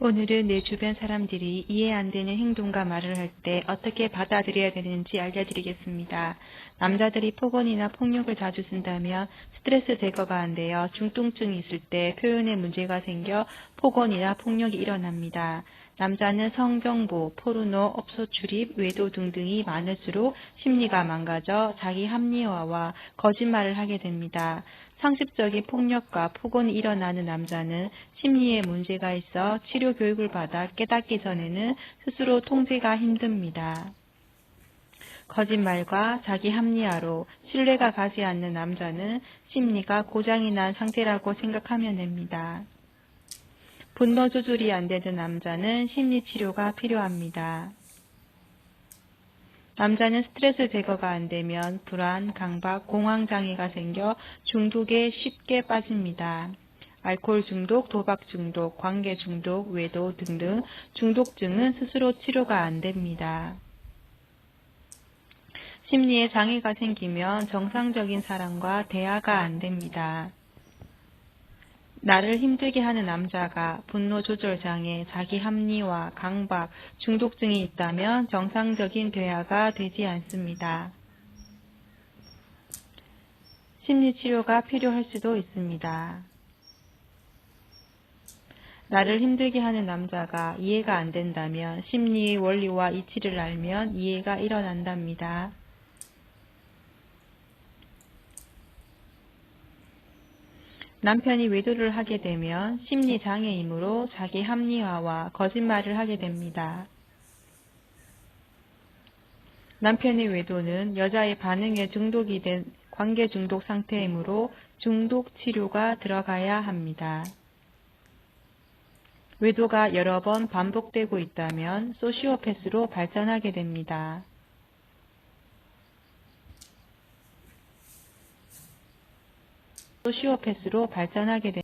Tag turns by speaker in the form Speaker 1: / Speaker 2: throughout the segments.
Speaker 1: 오늘은 내 주변 사람들이 이해 안 되는 행동과 말을 할 때 어떻게 받아들여야 되는지 알려드리겠습니다. 남자들이 폭언이나 폭력을 자주 쓴다면 스트레스 제거가 안 되어 중통증이 있을 때 표현에 문제가 생겨 폭언이나 폭력이 일어납니다. 남자는 성경보, 포르노, 업소 출입, 외도 등등이 많을수록 심리가 망가져 자기 합리화와 거짓말을 하게 됩니다. 상습적인 폭력과 폭언이 일어나는 남자는 심리에 문제가 있어 치료 교육을 받아 깨닫기 전에는 스스로 통제가 힘듭니다. 거짓말과 자기 합리화로 신뢰가 가지 않는 남자는 심리가 고장이 난 상태라고 생각하면 됩니다. 분노 조절이 안 되는 남자는 심리치료가 필요합니다. 남자는 스트레스 제거가 안 되면 불안, 강박, 공황장애가 생겨 중독에 쉽게 빠집니다. 알코올 중독, 도박 중독, 관계 중독, 외도 등등 중독증은 스스로 치료가 안 됩니다. 심리에 장애가 생기면 정상적인 사람과 대화가 안 됩니다. 나를 힘들게 하는 남자가 분노 조절 장애, 자기 합리화, 강박, 중독증이 있다면 정상적인 대화가 되지 않습니다. 심리치료가 필요할 수도 있습니다. 나를 힘들게 하는 남자가 이해가 안 된다면 심리의 원리와 이치를 알면 이해가 일어난답니다. 남편이 외도를 하게 되면 심리장애이므로 자기 합리화와 거짓말을 하게 됩니다. 남편의 외도는 여자의 반응에 중독이 된 관계 중독 상태이므로 중독 치료가 들어가야 합니다. 외도가 여러 번 반복되고 있다면 소시오패스로 발전하게 됩니다. 소시오패스로 발전하게 됩니다.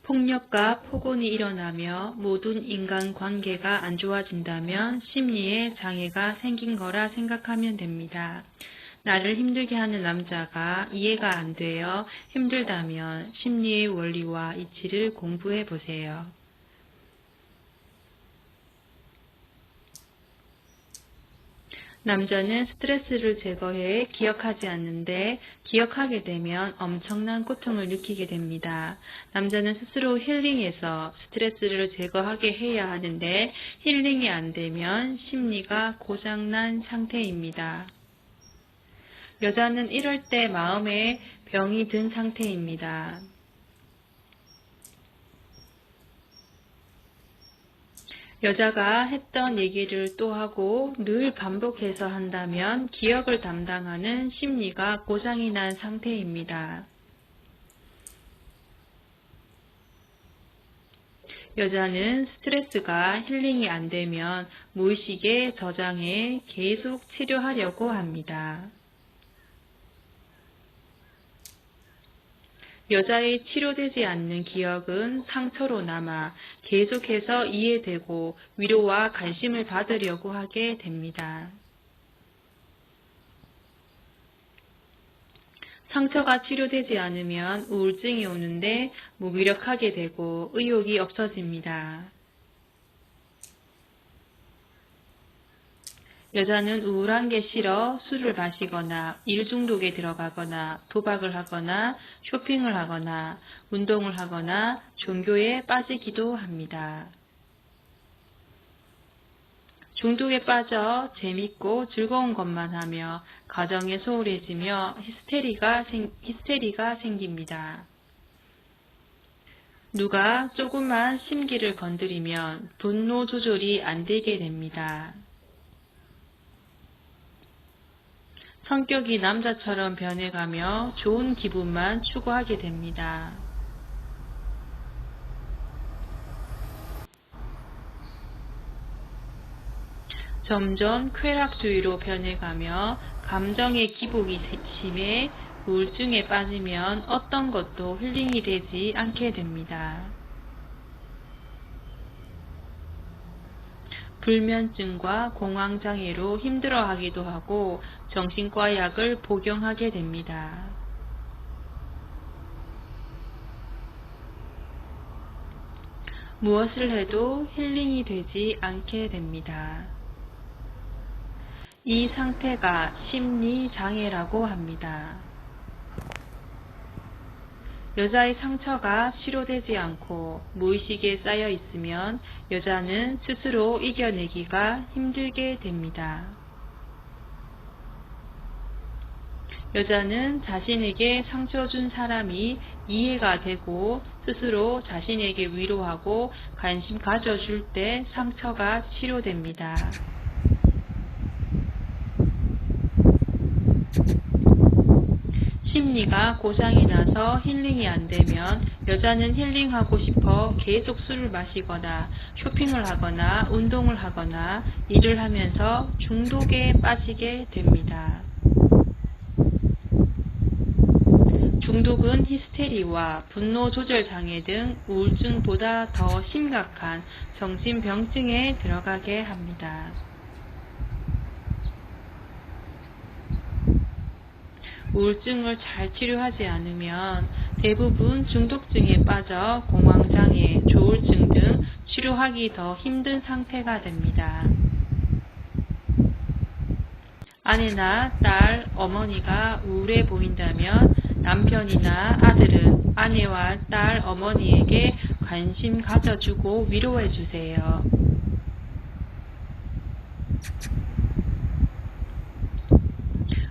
Speaker 1: 폭력과 폭언이 일어나며 모든 인간관계가 안 좋아진다면 심리에 장애가 생긴 거라 생각하면 됩니다. 나를 힘들게 하는 남자가 이해가 안 되어 힘들다면 심리의 원리와 이치를 공부해 보세요. 남자는 스트레스를 제거해 기억하지 않는데 기억하게 되면 엄청난 고통을 느끼게 됩니다. 남자는 스스로 힐링해서 스트레스를 제거하게 해야 하는데 힐링이 안 되면 심리가 고장난 상태입니다. 여자는 이럴 때 마음에 병이 든 상태입니다. 여자가 했던 얘기를 또 하고 늘 반복해서 한다면 기억을 담당하는 심리가 고장이 난 상태입니다. 여자는 스트레스가 힐링이 안 되면 무의식에 저장해 계속 치료하려고 합니다. 여자의 치료되지 않는 기억은 상처로 남아 계속해서 이해되고 위로와 관심을 받으려고 하게 됩니다. 상처가 치료되지 않으면 우울증이 오는데 무기력하게 되고 의욕이 없어집니다. 여자는 우울한 게 싫어 술을 마시거나 일 중독에 들어가거나 도박을 하거나 쇼핑을 하거나 운동을 하거나 종교에 빠지기도 합니다. 중독에 빠져 재밌고 즐거운 것만 하며 가정에 소홀해지며 히스테리가 생깁니다. 누가 조금만 심기를 건드리면 분노 조절이 안 되게 됩니다. 성격이 남자처럼 변해가며 좋은 기분만 추구하게 됩니다. 점점 쾌락주의로 변해가며 감정의 기복이 심해 우울증에 빠지면 어떤 것도 힐링이 되지 않게 됩니다. 불면증과 공황장애로 힘들어하기도 하고 정신과 약을 복용하게 됩니다. 무엇을 해도 힐링이 되지 않게 됩니다. 이 상태가 심리장애라고 합니다. 여자의 상처가 치료되지 않고 무의식에 쌓여 있으면 여자는 스스로 이겨내기가 힘들게 됩니다. 여자는 자신에게 상처 준 사람이 이해가 되고 스스로 자신에게 위로하고 관심 가져줄 때 상처가 치료됩니다. 심리가 고장이 나서 힐링이 안 되면 여자는 힐링하고 싶어 계속 술을 마시거나 쇼핑을 하거나 운동을 하거나 일을 하면서 중독에 빠지게 됩니다. 중독은 히스테리와 분노 조절 장애 등 우울증보다 더 심각한 정신병증에 들어가게 합니다. 우울증을 잘 치료하지 않으면 대부분 중독증에 빠져 공황장애, 조울증 등 치료하기 더 힘든 상태가 됩니다. 아내나 딸, 어머니가 우울해 보인다면 남편이나 아들은 아내와 딸, 어머니에게 관심 가져주고 위로해 주세요.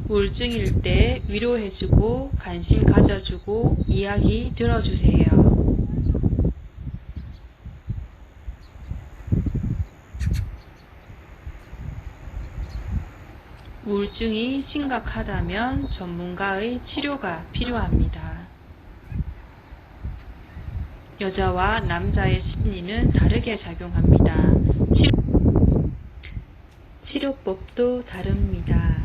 Speaker 1: 우울증일 때 위로해주고 관심 가져주고 이야기 들어주세요. 우울증이 심각하다면 전문가의 치료가 필요합니다. 여자와 남자의 심리는 다르게 작용합니다. 치료법도 다릅니다.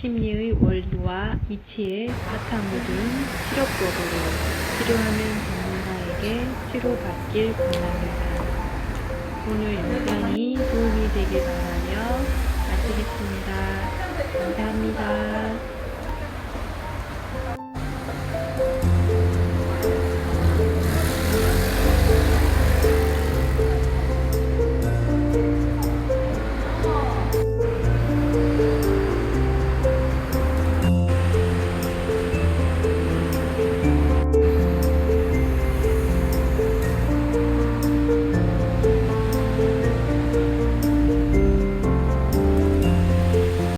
Speaker 1: 심리의 원리와 이치의 바탕을 둔 치료법으로 치료하는 전문가에게 치료받길 바랍니다. 오늘 영상이 도움이 되길 바라며 마치겠습니다. 감사합니다.